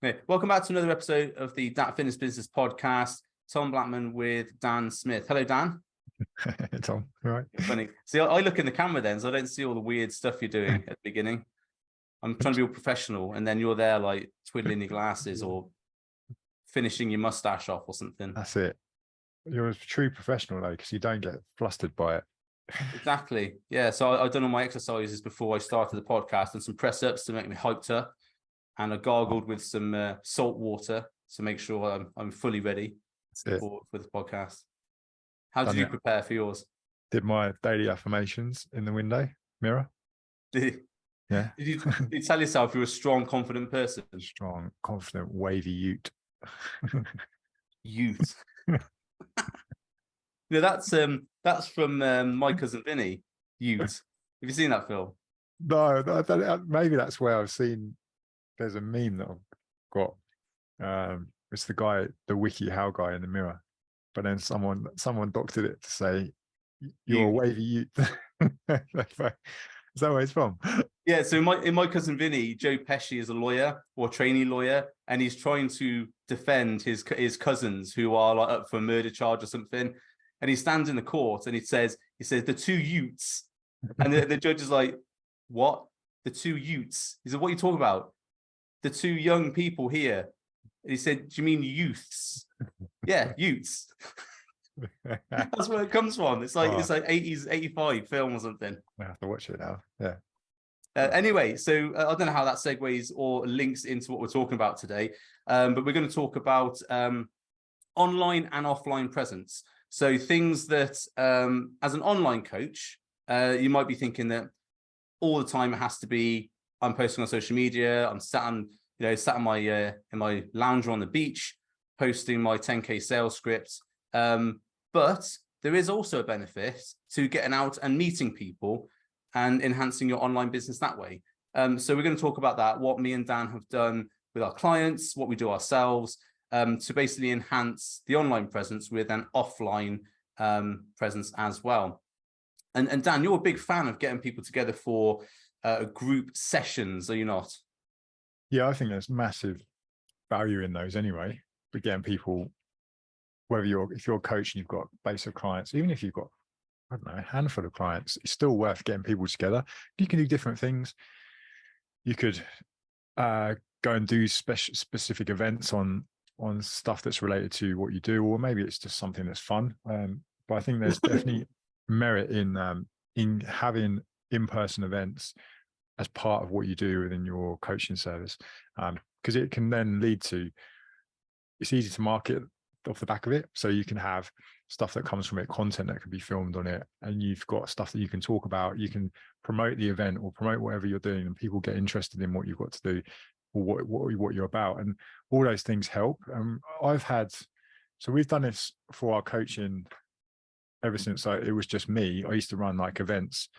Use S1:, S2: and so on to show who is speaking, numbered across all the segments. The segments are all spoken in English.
S1: Okay. Welcome back to another episode of the Dat Fitness Business Podcast. Tom Blackman with Dan Smith. Hello, Dan.
S2: Tom, all right.
S1: Funny. See, I look in the camera then, so I don't see all the weird stuff you're doing at the beginning. I'm trying to be all professional, and then you're there like twiddling your glasses or finishing your mustache off or something.
S2: That's it. You're a true professional though, because you don't get flustered by it.
S1: Exactly. Yeah. So I've done all my exercises before I started the podcast and some press ups to make me hyped up. And I gargled with some salt water to make sure I'm fully ready for the podcast. How did you prepare for yours?
S2: Did my daily affirmations in the window mirror. Yeah.
S1: Did you tell yourself you're a strong, confident person?
S2: Strong, confident, wavy ute.
S1: Ute. That's from My Cousin Vinny. Ute. Have you seen that film?
S2: No, maybe that's where I've seen. There's a meme that I've got. It's the guy, the WikiHow guy in the mirror, but then someone doctored it to say, "You're a wavy ute." Is that where it's from?
S1: Yeah. So in my Cousin Vinny, Joe Pesci is a lawyer or trainee lawyer, and he's trying to defend his cousins who are like up for a murder charge or something. And he stands in the court and he says the two Utes, and the judge is like, "What? The two Utes?" He said, "What are you talking about? The two young people here." And he said, "Do you mean youths?" Yeah, Utes. That's where it comes from. It's like 80s, 85 film or something.
S2: I have to watch it now. Yeah.
S1: Anyway, so I don't know how that segues or links into what we're talking about today, but we're going to talk about online and offline presence. So things that, as an online coach, you might be thinking that all the time it has to be, I'm posting on social media, I'm sat in my in my lounger on the beach, posting my 10K sales script. But there is also a benefit to getting out and meeting people and enhancing your online business that way. So we're going to talk about that, what me and Dan have done with our clients, what we do ourselves, to basically enhance the online presence with an offline presence as well. And Dan, you're a big fan of getting people together for group sessions, are you not?
S2: Yeah, I think there's massive value in those anyway. But getting people, if you're a coach and you've got a base of clients, even if you've got, I don't know, a handful of clients, it's still worth getting people together. You can do different things. You could go and do specific events on stuff that's related to what you do, or maybe it's just something that's fun. But I think there's definitely merit in having in-person events as part of what you do within your coaching service, because it can then lead to, it's easy to market off the back of it. So you can have stuff that comes from it, content that can be filmed on it, and you've got stuff that you can talk about. You can promote the event or promote whatever you're doing, and people get interested in what you've got to do or what you're about, and all those things help. So we've done this for our coaching ever since it was just me. I used to run like events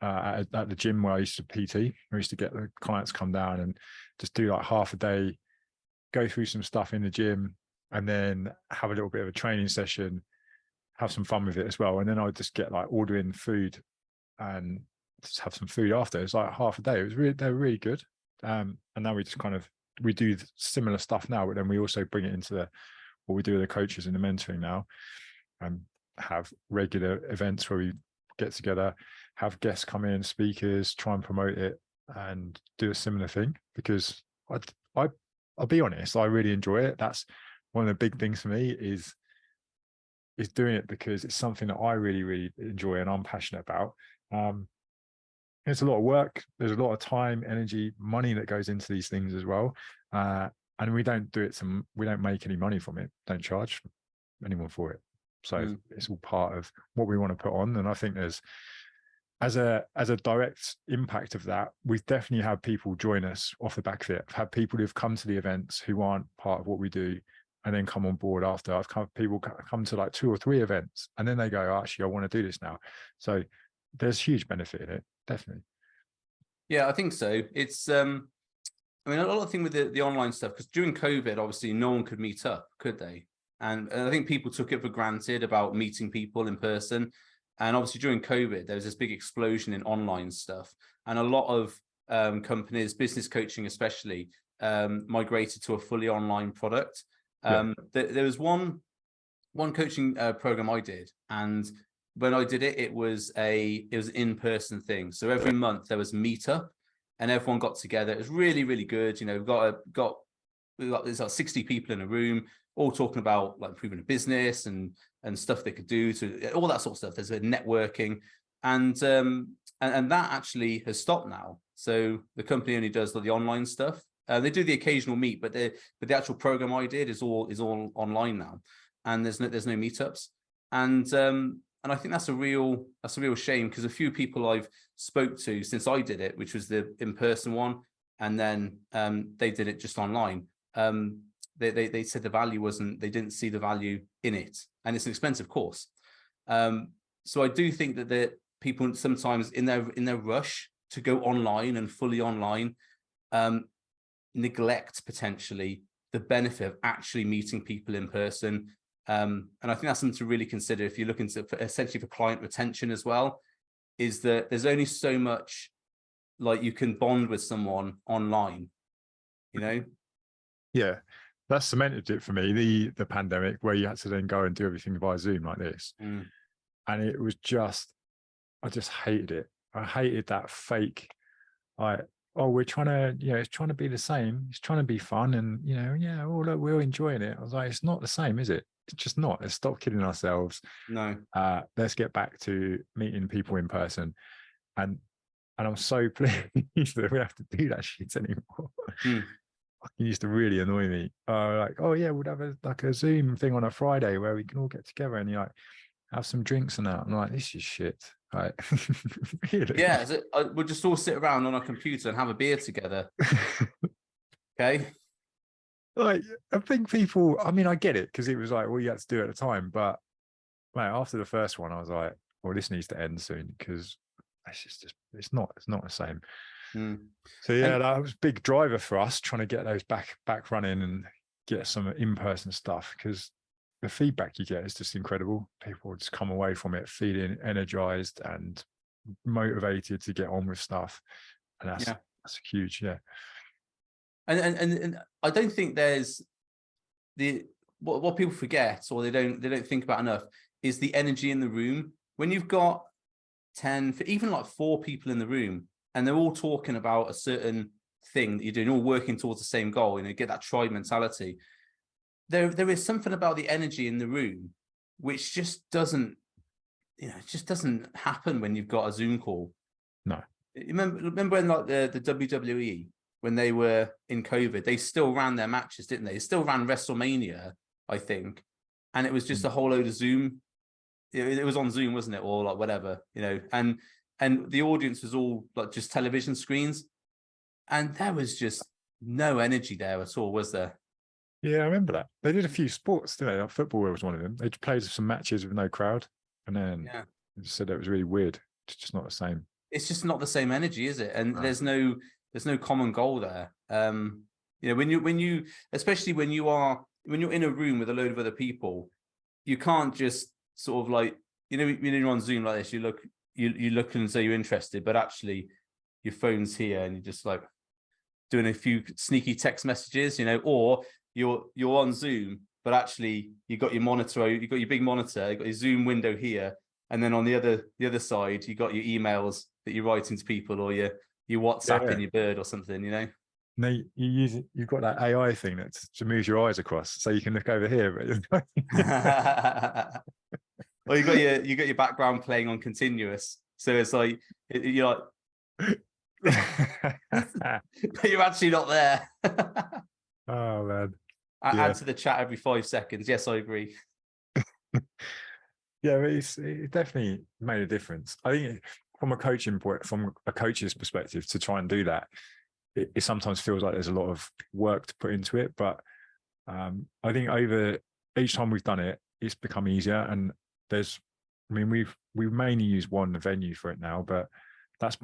S2: at the gym where I used to PT. I used to get the clients come down and just do like half a day, go through some stuff in the gym, and then have a little bit of a training session, have some fun with it as well. And then I would just get like ordering food and just have some food after. It's like half a day. They're really good. And now we do similar stuff now, but then we also bring it into what we do with the coaches and the mentoring now, and have regular events where we get together, have guests come in, speakers, try and promote it, and do a similar thing. Because I'll be honest, I really enjoy it. That's one of the big things for me is doing it because it's something that I really, really enjoy and I'm passionate about. It's a lot of work. There's a lot of time, energy, money that goes into these things as well. And we don't make any money from it. Don't charge anyone for it. So it's all part of what we want to put on. And I think there's, as a direct impact of that, we've definitely had people join us off the back of it. I've had people who've come to the events who aren't part of what we do and then come on board after. People come to like 2 or 3 events and then they go, oh, actually, I want to do this now. So there's huge benefit in it, definitely.
S1: Yeah, I think so. It's, I mean, a lot of thing with the online stuff, because during COVID, obviously no one could meet up, could they? And I think people took it for granted about meeting people in person. And obviously during COVID, there was this big explosion in online stuff. And a lot of companies, business coaching especially, migrated to a fully online product.
S2: Yeah.
S1: There was one coaching program I did, and when I did it, it was an in-person thing. So every month there was meetup, and everyone got together. It was really, really good. You know, there's like 60 people in a room, all talking about like improving a business and stuff they could do to all that sort of stuff. There's a networking, and that actually has stopped now. So the company only does the online stuff. They do the occasional meet, but the actual program I did is all online now, and there's no meetups, and I think that's a real shame, because a few people I've spoke to since I did it, which was the in-person one, and then they did it just online. They said the value wasn't, they didn't see the value in it, and it's an expensive course. So I do think that the people sometimes in their rush to go online and fully online, neglect potentially the benefit of actually meeting people in person. And I think that's something to really consider if you're looking to essentially for client retention as well, is that there's only so much like you can bond with someone online, you know?
S2: Yeah, that cemented it for me, the pandemic, where you had to then go and do everything via Zoom like this. And it was just, I just hated it. I hated that fake, we're trying to, it's trying to be the same. It's trying to be fun, and yeah, look, we're enjoying it. I was like, it's not the same, is it? It's just not. Let's stop kidding ourselves.
S1: No.
S2: Let's get back to meeting people in person. And I'm so pleased that we have to do that shit anymore. It used to really annoy me. Like, oh yeah, we'd have a Zoom thing on a Friday where we can all get together and have some drinks and that. I'm like, this is shit. Right. Really?
S1: Yeah, we'll just all sit around on a computer and have a beer together. Okay.
S2: Like, I think people, I mean, I get it, because it was like, well, you had to do it at the time. But mate, after the first one, I was like, well, this needs to end soon, because it's not the same. So yeah, that was a big driver for us, trying to get those back running and get some in-person stuff, because the feedback you get is just incredible. People just come away from it feeling energized and motivated to get on with stuff, and that's huge. Yeah.
S1: And I don't think there's what people forget, or they don't think about enough, is the energy in the room. When you've got 10, even like 4 people in the room, and they're all talking about a certain thing that you're doing, all working towards the same goal, get that tribe mentality. There is something about the energy in the room which just doesn't, it just doesn't happen when you've got a Zoom call.
S2: No.
S1: Remember when like the WWE, when they were in COVID, they still ran their matches, didn't they? They still ran WrestleMania, I think. And it was just a whole load of Zoom. It was on Zoom, wasn't it? Or like whatever, and the audience was all like just television screens. And there was just no energy there at all, was there?
S2: Yeah, I remember that. They did a few sports, didn't they? Like, football was one of them. They played some matches with no crowd. And then they said it was really weird. It's just not the same.
S1: It's just not the same energy, is it? And there's no common goal there. When you especially when you're in a room with a load of other people, you can't just sort of like, when you're on Zoom like this, you look and say you're interested, but actually your phone's here and you're just like doing a few sneaky text messages, or you're on Zoom, but actually you got your monitor, you got your big monitor, you got your Zoom window here, and then on the other side you got your emails that you're writing to people, or your WhatsApp in your bird or something,
S2: No, you've got that AI thing to move your eyes across, so you can look over here.
S1: Or you got your background playing on continuous, so it's like you're like, but you're actually not there.
S2: Oh man.
S1: Add to the chat every 5 seconds. Yes, I agree.
S2: Yeah, it definitely made a difference. I think from a coach's perspective, to try and do that, it sometimes feels like there's a lot of work to put into it. But I think over each time we've done it, it's become easier. And we've mainly used one venue for it now, but that's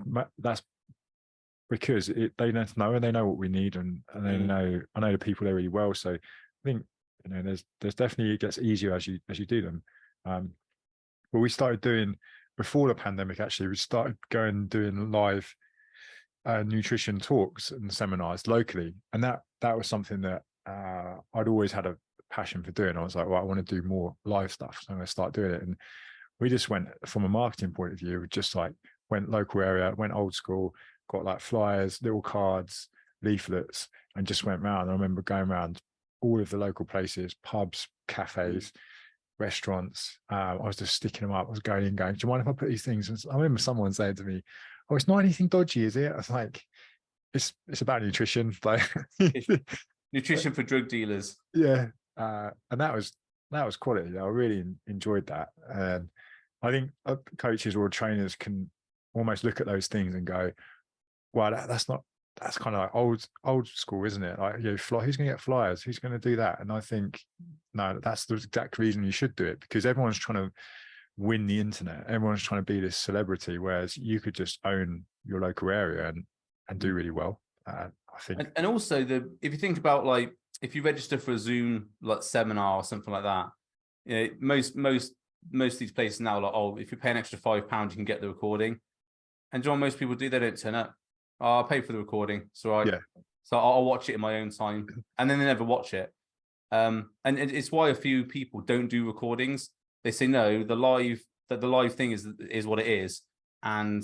S2: because they know, and they know what we need, and they know, I know the people there really well. So I think there's definitely, it gets easier as you do them. But we started doing, before the pandemic, actually, we started doing live nutrition talks and seminars locally, and that that was something that I'd always had a passion for doing. I was like, well, I want to do more live stuff, so I'm going to start doing it. And we just went, from a marketing point of view, just like went local area, went old school, got like flyers, little cards, leaflets, and just went round. I remember going around all of the local places, pubs, cafes, restaurants. I was just sticking them up. I was going in, going, do you mind if I put these things? And I remember someone saying to me, oh, it's not anything dodgy, is it? I was like, it's about nutrition. Like,
S1: Nutrition for drug dealers.
S2: yeah. And that was quality. I really enjoyed that. And I think coaches or trainers can almost look at those things and go, well, that's kind of like old school, isn't it? Like, you know, who's going to get flyers? Who's going to do that? And I think, no, that's the exact reason you should do it, because everyone's trying to win the internet. Everyone's trying to be this celebrity, whereas you could just own your local area and do really well. I think.
S1: And also if you think about, like, if you register for a Zoom like seminar or something like that, you know, most of these places now are like, oh, if you pay an extra £5, you can get the recording. And John, most people do, they don't turn up. Oh, I'll pay for the recording. So I'll watch it in my own time, and then they never watch it. And it's why a few people don't do recordings. They say no, the live thing is what it is, and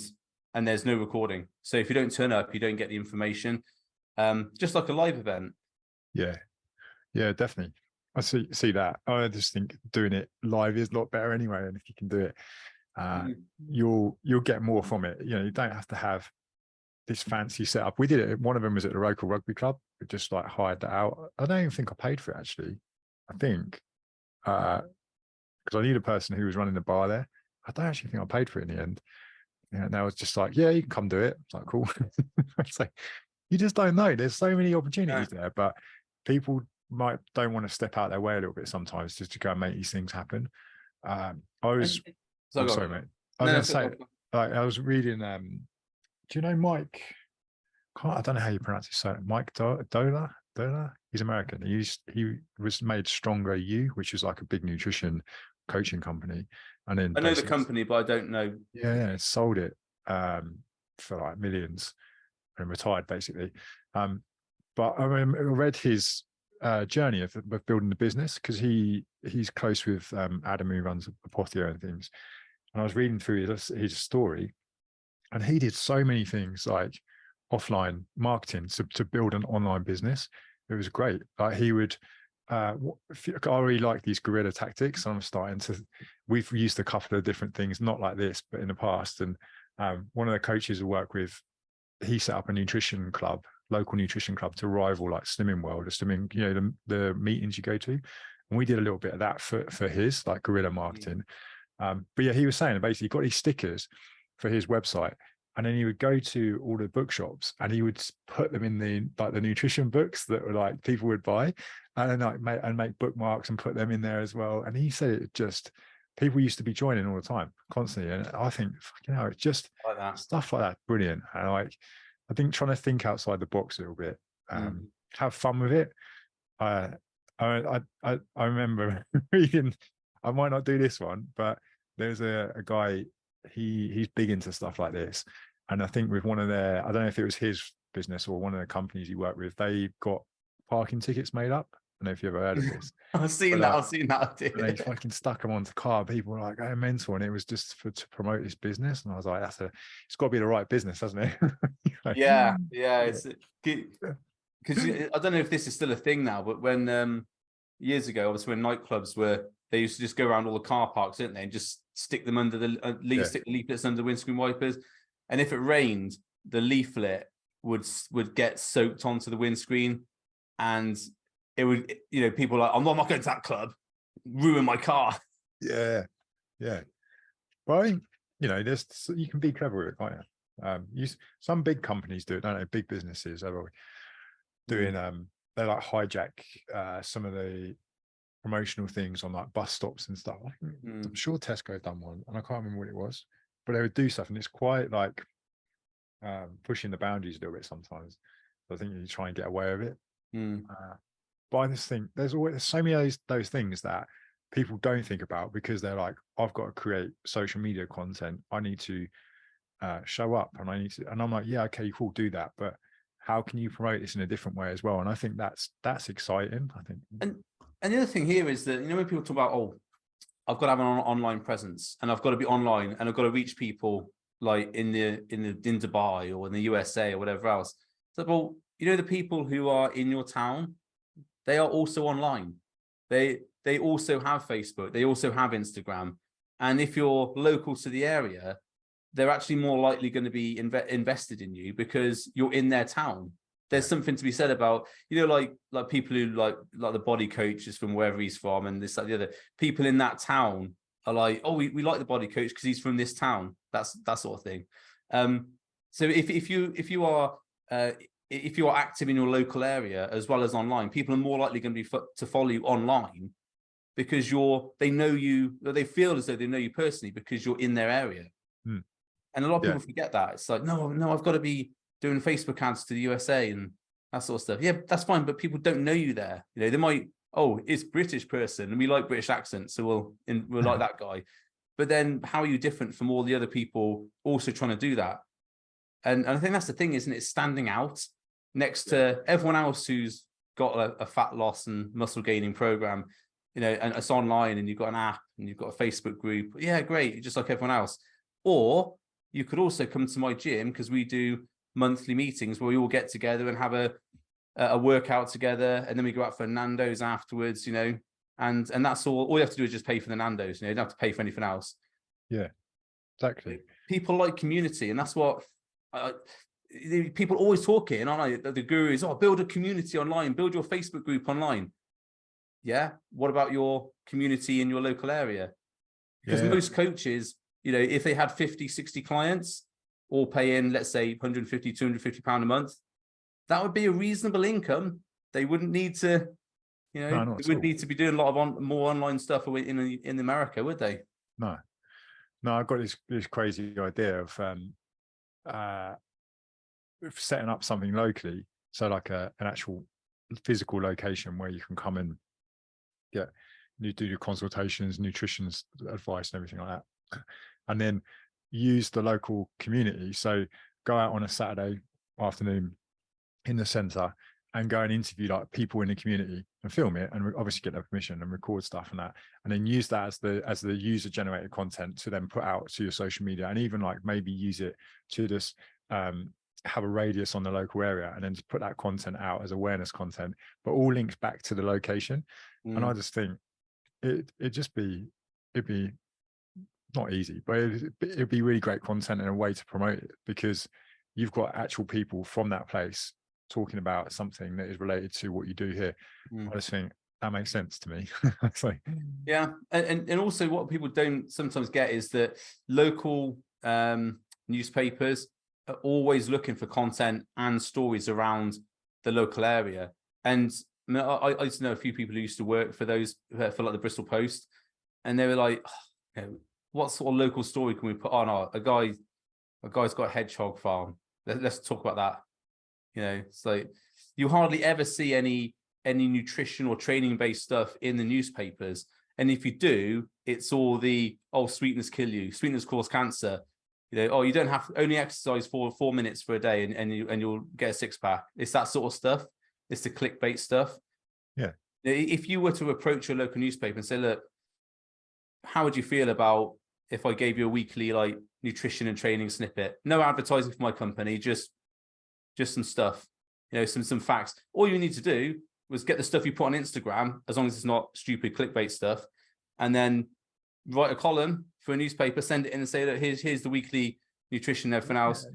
S1: there's no recording. So if you don't turn up, you don't get the information. Just like a live event.
S2: Yeah, definitely. I see that. I just think doing it live is a lot better anyway. And if you can do it, you'll get more from it. You know, you don't have to have this fancy setup. We did it. One of them was at the local rugby club. We just like hired that out. I don't even think I paid for it, actually. I think because I knew the person who was running the bar there. I don't actually think I paid for it in the end. Yeah, and I was just like, yeah, you can come do it. It's like, cool. It's like, you just don't know. There's so many opportunities there, but people don't want to step out their way a little bit sometimes just to go and make these things happen. I was sorry, mate. I was going to say, like, I was reading. Do you know Mike? I don't know how you pronounce his surname. Mike Dola. He's American. He was made Stronger U, which is like a big nutrition coaching company. And then
S1: I know the company, but I don't know.
S2: Yeah, it sold it for like millions and retired basically. But I read his journey of building the business, because he's close with Adam, who runs Apotheo and things. And I was reading through his story, and he did so many things like offline marketing to build an online business. It was great. Like, he would, I really like these guerrilla tactics. I'm starting to, we've used a couple of different things, not like this, but in the past. And one of the coaches I work with, he set up a nutrition club, local nutrition club, to rival like Slimming World or Slimming, you know, the meetings you go to. And we did a little bit of that for his like guerrilla marketing. But yeah, he was saying basically he got these stickers for his website, and then he would go to all the bookshops and he would put them in the nutrition books that were like people would buy, and then make bookmarks and put them in there as well. And he said it just, people used to be joining all the time, constantly. And I think, you know, it's just like that. Stuff like that, brilliant. And I think trying to think outside the box a little bit, have fun with it. I remember reading, I might not do this one, but there's a guy, he's big into stuff like this. And I think with one of their, I don't know if it was his business or one of the companies he worked with, they got parking tickets made up. I don't know if you've ever heard of this.
S1: I've seen that.
S2: And they fucking stuck them onto the car. People were like, oh, mental. And it was just to promote this business. And I was like, it's got to be the right business, hasn't it? Like,
S1: yeah. It's because I don't know if this is still a thing now, but when years ago, obviously when nightclubs were, they used to just go around all the car parks, didn't they, and just stick them under stick the leaflets under the windscreen wipers. And if it rained, the leaflet would get soaked onto the windscreen, and it would, you know, people are like, I'm not going to that club, ruin my car.
S2: Yeah. Well, I think, you know, you can be clever with it, can't you? Some big companies do it, don't they? Big businesses are doing they like hijack some of the promotional things on like bus stops and stuff. I'm sure Tesco have done one, and I can't remember what it was, but they would do stuff, and it's quite like pushing the boundaries a little bit sometimes. So I think you try and get away with it. But I just think there's so many of those things that people don't think about, because they're like, I've got to create social media content. I need to show up, and I need to, and I'm like, yeah, okay, cool, do that. But how can you promote this in a different way as well? And I think that's exciting. I think.
S1: And the other thing here is that, when people talk about, oh, I've got to have an online presence and I've got to be online and I've got to reach people like in Dubai or in the USA or whatever else. So, well, the people who are in your town, they are also online. They also have Facebook. They also have Instagram. And if you're local to the area, they're actually more likely going to be invested in you because you're in their town. There's something to be said about, like people who like the body coaches from wherever he's from and this, that, the other. People in that town are like, oh, we like the body coach because he's from this town. That's that sort of thing. So if you are active in your local area as well as online, people are more likely going to be to follow you online because they know you, or they feel as though they know you personally because you're in their area. And a lot of people forget that. It's like, no, I've got to be doing Facebook ads to the USA and that sort of stuff. Yeah, that's fine, but people don't know you there. They might, oh, it's British person and we like British accents, so we'll like that guy. But then how are you different from all the other people also trying to do that? And I think that's the thing, isn't it? Standing out next to everyone else who's got a fat loss and muscle gaining program, and it's online and you've got an app and you've got a Facebook group. Yeah, great, just like everyone else. Or you could also come to my gym because we do monthly meetings where we all get together and have a workout together, and then we go out for Nando's afterwards, and that's all you have to do is just pay for the Nando's, you don't have to pay for anything else.
S2: Yeah, exactly.
S1: People like community, and that's what people always talking, aren't they? The gurus, build a community online, build your Facebook group online. Yeah, what about your community in your local area? Because most coaches, if they had 50, 60 clients, all paying, let's say, 150, 250 pound a month, that would be a reasonable income. They wouldn't need to, they wouldn't need to be doing a lot of more online stuff in America, would they?
S2: No, I've got this crazy idea of setting up something locally. So like an actual physical location where you can come and you do your consultations, nutrition advice and everything like that. And then use the local community. So go out on a Saturday afternoon in the center and go and interview like people in the community and film it, and obviously get their permission and record stuff and that, and then use that as the user generated content to then put out to your social media, and even like maybe use it to just have a radius on the local area and then just put that content out as awareness content, but all links back to the location. And I just think it'd be not easy, but it'd be really great content and a way to promote it, because you've got actual people from that place talking about something that is related to what you do here. I just think that makes sense to me.
S1: Yeah, and also what people don't sometimes get is that local newspapers are always looking for content and stories around the local area. And I used to know a few people who used to work for those, for like the Bristol Post, and they were like, what sort of local story can we put on? A guy's got a hedgehog farm. Let's talk about that. It's like you hardly ever see any nutrition or training based stuff in the newspapers. And if you do, it's all the, sweeteners kill you, sweeteners cause cancer. You don't have to only exercise for 4 minutes for a day and you'll get a six pack. It's that sort of stuff. It's the clickbait stuff.
S2: Yeah.
S1: If you were to approach your local newspaper and say, look, how would you feel about if I gave you a weekly like nutrition and training snippet? No advertising for my company, just some stuff, some facts. All you need to do was get the stuff you put on Instagram, as long as it's not stupid clickbait stuff, and then write a column for a newspaper, send it in and say that here's the weekly nutrition and everything else.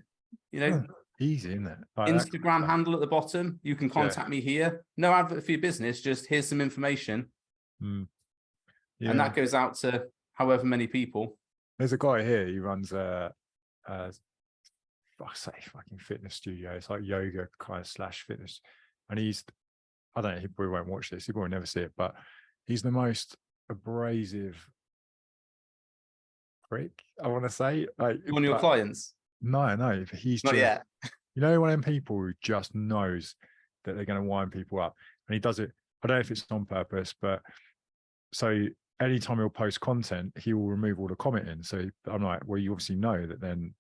S2: Easy, isn't it?
S1: Instagram handle at the bottom. You can contact me here. No advert for your business, just here's some information. And that goes out to however many people.
S2: There's a guy here, he runs I say fucking fitness studio. It's like yoga kind of / fitness. And I don't know, he probably won't watch this. He probably never see it, but he's the most abrasive prick, I want to say. Like
S1: one of your clients?
S2: No, he's
S1: not
S2: just,
S1: yet.
S2: One of them people who just knows that they're going to wind people up. And he does it, I don't know if it's on purpose, but so anytime he'll post content, he will remove all the commenting. So I'm like, well, you obviously know that then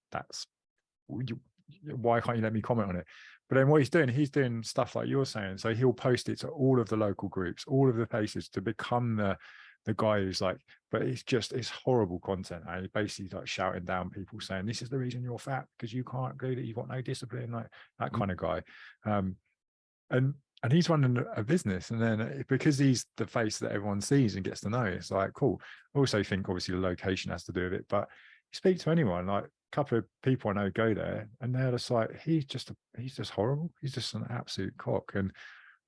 S2: why can't you let me comment on it? But then what he's doing stuff like you're saying. So he'll post it to all of the local groups, all of the places, to become the guy who's like, but it's horrible content. And he's basically like shouting down people saying, this is the reason you're fat, because you can't do that, you've got no discipline, like that kind of guy. And he's running a business, and then because he's the face that everyone sees and gets to know, it's like, cool. I also think obviously the location has to do with it, but you speak to anyone, like a couple of people I know go there, and they're just like, he's just horrible. He's just an absolute cock. And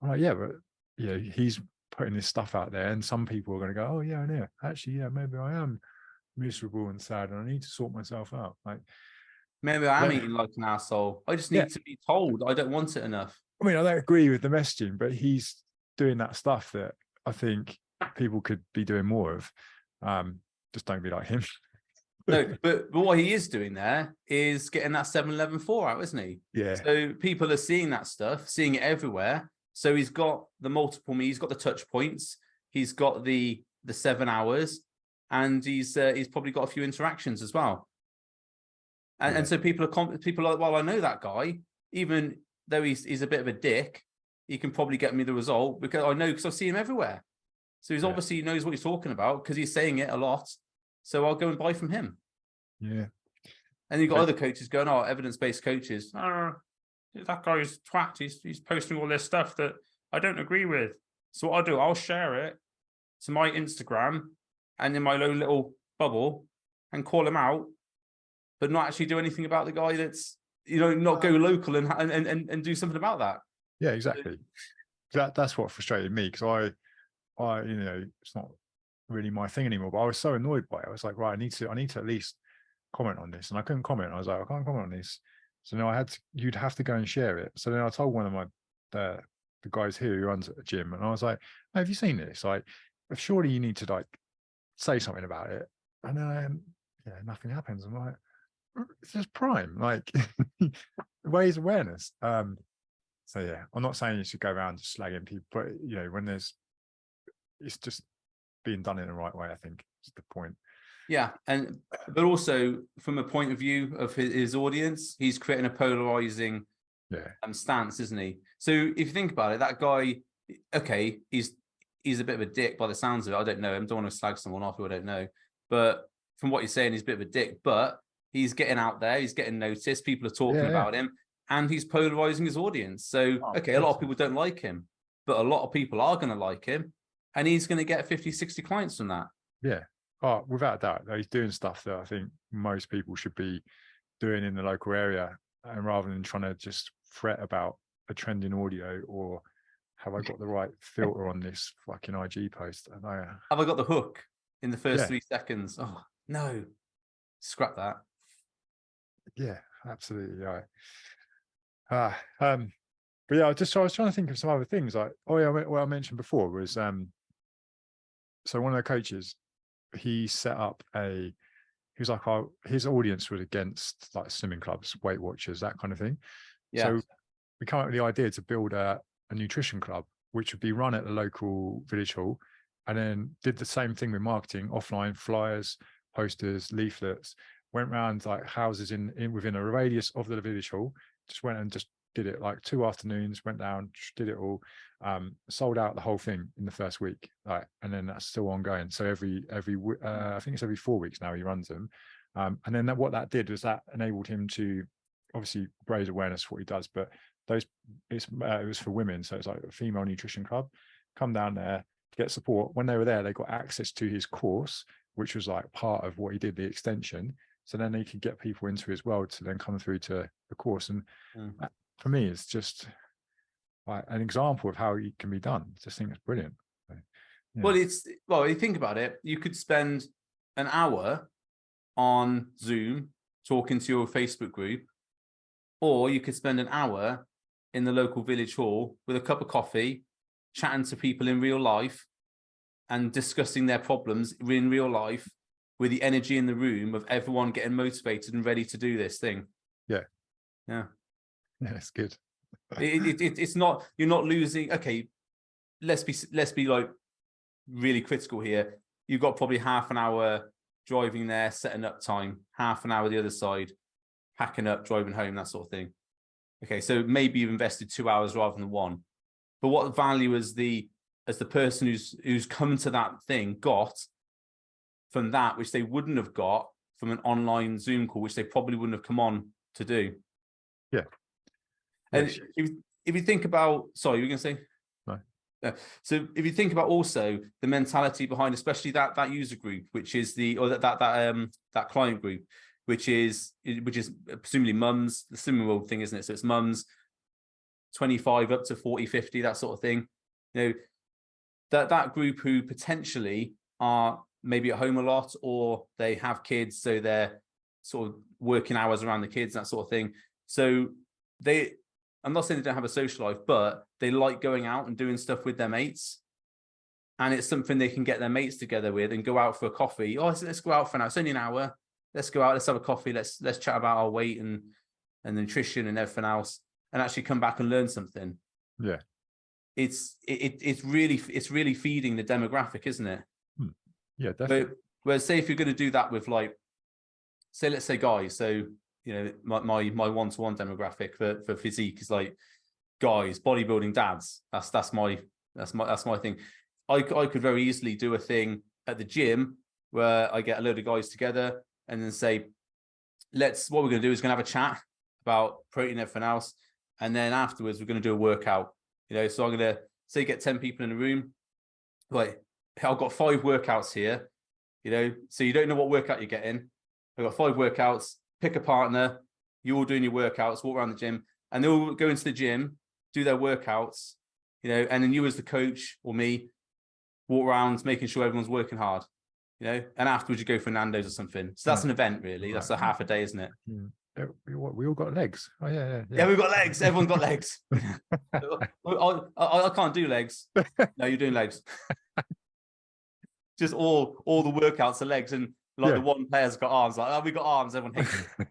S2: I'm like, yeah, but yeah, he's putting this stuff out there, and some people are going to go, oh yeah, I know. Actually, yeah, maybe I am miserable and sad, and I need to sort myself out. Like,
S1: maybe I am eating like an asshole. I just need to be told I don't want it enough.
S2: I mean, I don't agree with the messaging, but he's doing that stuff that I think people could be doing more of. Just don't be like him.
S1: No, but what he is doing there is getting that 7-Eleven 4 out, isn't he?
S2: Yeah.
S1: So people are seeing that stuff, seeing it everywhere. So he's got the multiple he's got the touch points, he's got the 7 hours, and he's probably got a few interactions as well. And so people are like, well, I know that guy, even though he's a bit of a dick, he can probably get me the result because I see him everywhere. So he's obviously knows what he's talking about because he's saying it a lot. So I'll go and buy from him.
S2: Yeah.
S1: And you've got other coaches going, oh, evidence-based coaches. Oh, that guy's twat. He's posting all this stuff that I don't agree with. So what I'll do, I'll share it to my Instagram and in my own little bubble and call him out, but not actually do anything about the guy that's, not go local and do something about that.
S2: Yeah, exactly. That's what frustrated me, because I it's not really my thing anymore, but I was so annoyed by it. I was like, right, I need to at least comment on this, and I couldn't comment. I was like, I can't comment on this. So now you'd have to go and share it. So then I told one of the guys here who runs a gym, and I was like, hey, have you seen this? Like, surely you need to like say something about it. And then nothing happens. I'm like, it's just prime, like raise awareness. So yeah, I'm not saying you should go around just slagging people, but when it's just being done in the right way, I think is the point.
S1: Yeah, but also from a point of view of his audience, he's creating a polarizing stance, isn't he? So if you think about it, that guy, okay, he's a bit of a dick by the sounds of it. I don't know him, don't want to slag someone off who I don't know, but from what you're saying, he's a bit of a dick, but he's getting out there, he's getting noticed, people are talking about him, and he's polarizing his audience. So okay, a lot of people don't like him, but a lot of people are going to like him, and he's going to get 50-60 clients from that.
S2: Yeah. Oh, without a doubt, he's doing stuff that I think most people should be doing in the local area, and rather than trying to just fret about a trending audio or have I got the right filter on this fucking IG post? I know.
S1: Have I got the hook in the first 3 seconds? Oh no, scrap that.
S2: Yeah, absolutely right. But yeah, I was trying to think of some other things. Like, what I mentioned before was so one of the coaches, he set up he was like, his audience was against like swimming clubs, Weight Watchers, that kind of thing. Yeah. So we came up with the idea to build a nutrition club, which would be run at the local village hall, and then did the same thing with marketing, offline flyers, posters, leaflets, went around like houses within a radius of the village hall, just went and just did it like 2 afternoons, went down, did it all, sold out the whole thing in the first week, like, and then that's still ongoing. So every I think it's every 4 weeks now he runs them, and then what that did was that enabled him to obviously raise awareness for what he does, but it was for women, so it's like a female nutrition club. Come down there, get support. When they were there, they got access to his course, which was like part of what he did, the extension. So then they could get people into his world to then come through to the course. And for me, it's just like an example of how it can be done. I just think it's brilliant.
S1: Well, you think about it, you could spend an hour on Zoom talking to your Facebook group, or you could spend an hour in the local village hall with a cup of coffee, chatting to people in real life and discussing their problems in real life, with the energy in the room of everyone getting motivated and ready to do this thing. Yeah.
S2: It's good.
S1: It's not, you're not losing. Okay, let's be like really critical here. You've got probably half an hour driving there, setting up time, half an hour the other side. packing up, driving home, that sort of thing. Okay, so maybe you've invested 2 hours rather than 1. But what value has the person who's come to that thing got from that, which they wouldn't have got from an online Zoom call, which they probably wouldn't have come on to do?
S2: Yeah.
S1: And if you think about, sorry, you were going to say? No. So if you think about also the mentality behind, especially that user group, which is that client group, which is presumably mums, the similar thing, isn't it? So it's mums 25 up to 40, 50, that sort of thing. You know, that group who potentially are maybe at home a lot, or they have kids, so they're sort of working hours around the kids, that sort of thing. So I'm not saying they don't have a social life, but they like going out and doing stuff with their mates. And it's something they can get their mates together with and go out for a coffee. Oh, let's go out for an hour. It's only an hour. Let's go out. Let's have a coffee. Let's chat about our weight and nutrition and everything else, and actually come back and learn something.
S2: Yeah.
S1: It's really feeding the demographic, isn't it?
S2: Yeah, definitely.
S1: Whereas say if you're going to do that with, like, let's say guys, so you know, my one-to-one demographic for physique is like guys, bodybuilding dads. That's my thing. I could very easily do a thing at the gym where I get a load of guys together and then say, what we're going to do is going to have a chat about protein and everything else, and then afterwards we're going to do a workout. You know, so I'm going to say get 10 people in a room. Like, I've got 5 workouts here. You know, so you don't know what workout you're getting. I've got 5 workouts. Pick a partner, you're all doing your workouts, walk around the gym, and they'll go into the gym, do their workouts, you know, and then you as the coach or me walk around making sure everyone's working hard, you know, and afterwards you go for Nando's or something. So that's an event, really. That's a half a day, isn't it?
S2: We all got legs. Oh yeah.
S1: Yeah, we've got legs. Everyone's got legs. I can't do legs. No, you're doing legs. Just all the workouts are legs, and like the one player's got arms, like, oh, we got arms, everyone hates it.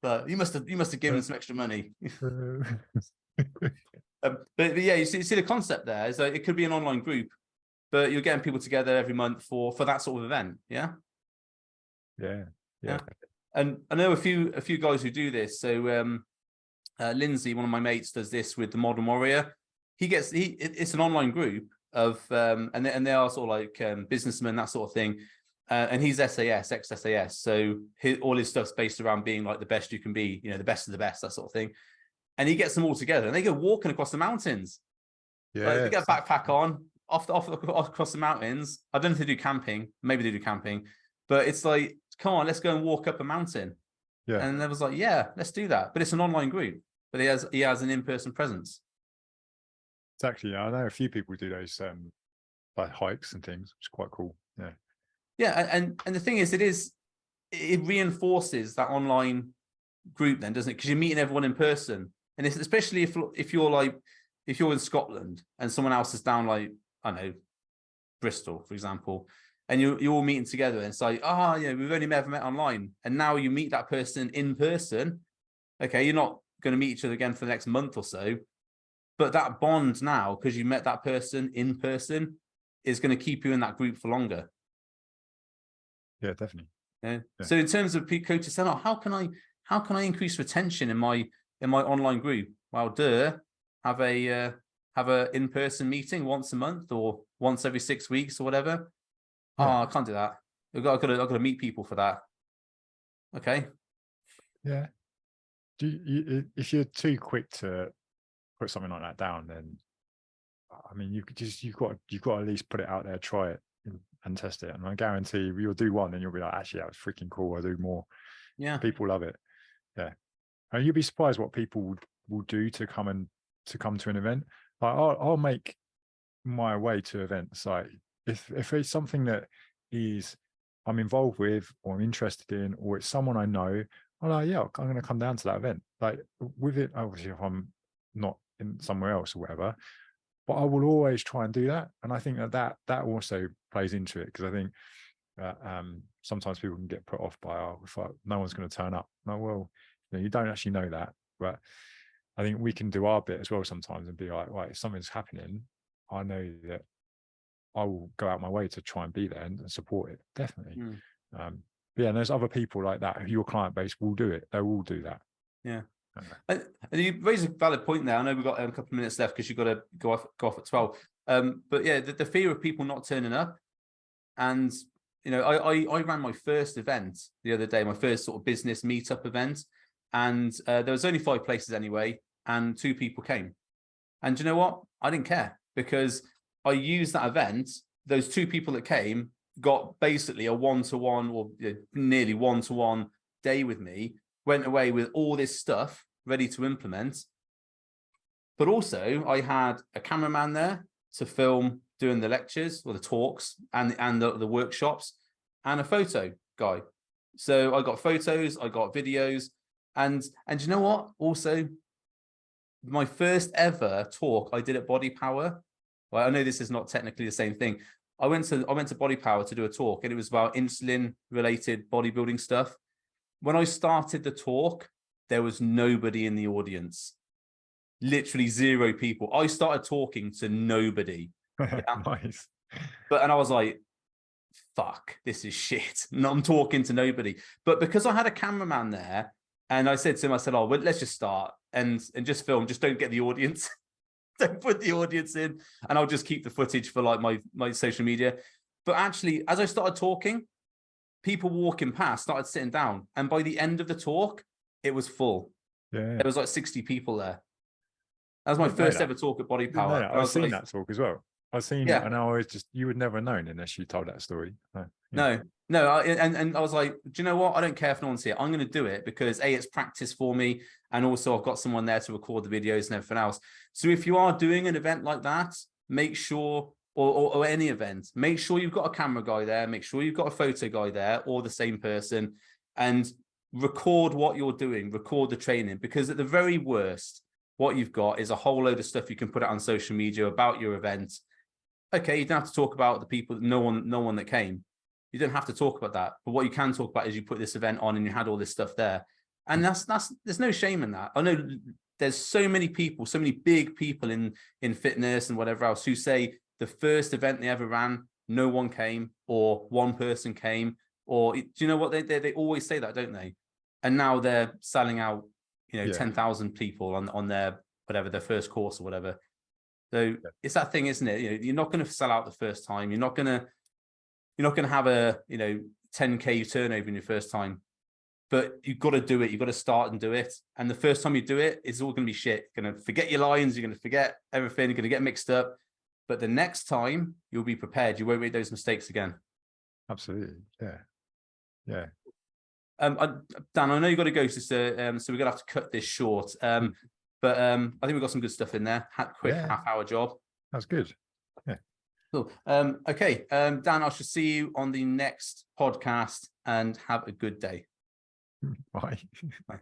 S1: But you must have given them some extra money. But yeah, you see the concept there is that it could be an online group, but you're getting people together every month for that sort of event. Yeah. And I know a few guys who do this. So Lindsay, one of my mates, does this with the Modern Warrior. It's an online group of and they are sort of like businessmen, that sort of thing, and he's SAS, ex-SAS, so all his stuff's based around being like the best you can be, you know, the best of the best, that sort of thing. And he gets them all together and they go walking across the mountains. They get a backpack on off across the mountains. I don't know if they do camping, maybe they do camping, but it's like, come on, let's go and walk up a mountain. And I was like, yeah, let's do that. But it's an online group, but he has an in-person presence.
S2: Exactly. I know a few people do those like hikes and things, which is quite cool.
S1: And the thing is, it reinforces that online group then, doesn't it? Because you're meeting everyone in person, and it's, especially if you're in Scotland and someone else is down, like, I don't know, Bristol, for example, and you're all meeting together, and it's like, we've only ever met online, and now you meet that person in person. Okay, you're not going to meet each other again for the next month or so, but that bond now, because you met that person in person, is going to keep you in that group for longer.
S2: Yeah, definitely.
S1: Yeah. So in terms of coaches saying, how can I increase retention in my online group? Well, have a in-person meeting once a month or once every 6 weeks or whatever. I can't do that. I've got to meet people for that. Okay.
S2: Yeah. If you're too quick to put something like that down, then I mean, you've got to at least put it out there, try it and test it. And I guarantee you'll do one and you'll be like, actually, that was freaking cool. I'll do more. Yeah. People love it. Yeah. And you'll be surprised what people will do to come to an event. Like I'll make my way to events. Like if it's something that I'm involved with or I'm interested in, or it's someone I know, I'm like, yeah, I'm going to come down to that event. Like with it, obviously, if I'm not in somewhere else or whatever, but I will always try and do that. And I think that also plays into it, because I think sometimes people can get put off by, no one's going to turn up. No, well, you don't actually know that, but I think we can do our bit as well sometimes and be like, right, if something's happening, I know that I will go out my way to try and be there and support it. Definitely. Yeah, and there's other people like that who your client base will do it. They will do that.
S1: Yeah. And you raise a valid point there. I know we've got a couple of minutes left because you've got to go off at 12. But yeah, the fear of people not turning up. And, you know, I ran my first event the other day, my first sort of business meetup event. And there was only 5 places anyway, and 2 people came. And you know what? I didn't care, because I used that event. Those 2 people that came got basically a one-to-one or nearly one-to-one day with me, went away with all this stuff ready to implement. But also I had a cameraman there to film doing the lectures or the talks and the workshops, and a photo guy. So I got photos, I got videos, and you know what? Also, my first ever talk I did at Body Power. Well, I know this is not technically the same thing. I went to Body Power to do a talk, and it was about insulin related bodybuilding stuff. When I started the talk, there was nobody in the audience. Literally 0 people. I started talking to nobody. Yeah?
S2: Nice.
S1: And I was like, fuck, this is shit. And I'm talking to nobody. But because I had a cameraman there, and I said to him, I said, oh, well, let's just start and just film. Just don't get the audience. Don't put the audience in, and I'll just keep the footage for like my social media. But actually, as I started talking, people walking past started sitting down, and by the end of the talk, it was full.
S2: Yeah.
S1: There was like 60 people there. That was my first ever talk at Body Power.
S2: I've seen that talk as well. I've seen
S1: Yeah.
S2: it, and I always just, you would never have known unless you told that story.
S1: No. And I was like, do you know what? I don't care if no one's here. I'm going to do it because A, it's practice for me, and also I've got someone there to record the videos and everything else. So if you are doing an event like that, make sure, or any event, make sure you've got a camera guy there, make sure you've got a photo guy there, or the same person, and record what you're doing, record the training, because at the very worst, what you've got is a whole load of stuff you can put out on social media about your event. Okay, you don't have to talk about the people, no one that came. You don't have to talk about that. But what you can talk about is you put this event on and you had all this stuff there. And there's no shame in that. I know there's so many people, so many big people in fitness and whatever else who say the first event they ever ran, no one came, or one person came, or do you know what? They always say that, don't they? And now they're selling out, 10,000 people on their, whatever, their first course or whatever. So it's that thing, isn't it? You're not going to sell out the first time. You're not going to have a 10K turnover in your first time, but you've got to do it. You've got to start and do it. And the first time you do it, it's all going to be shit. You're going to forget your lines. You're going to forget everything. You're going to get mixed up. But the next time you'll be prepared. You won't make those mistakes again.
S2: Absolutely. Yeah.
S1: Dan, I know you've got to go, sister. So we're going to have to cut this short. But I think we've got some good stuff in there. Quick half-hour job.
S2: That's good.
S1: Cool. Okay. Dan, I shall see you on the next podcast, and have a good day.
S2: Bye.
S1: Bye.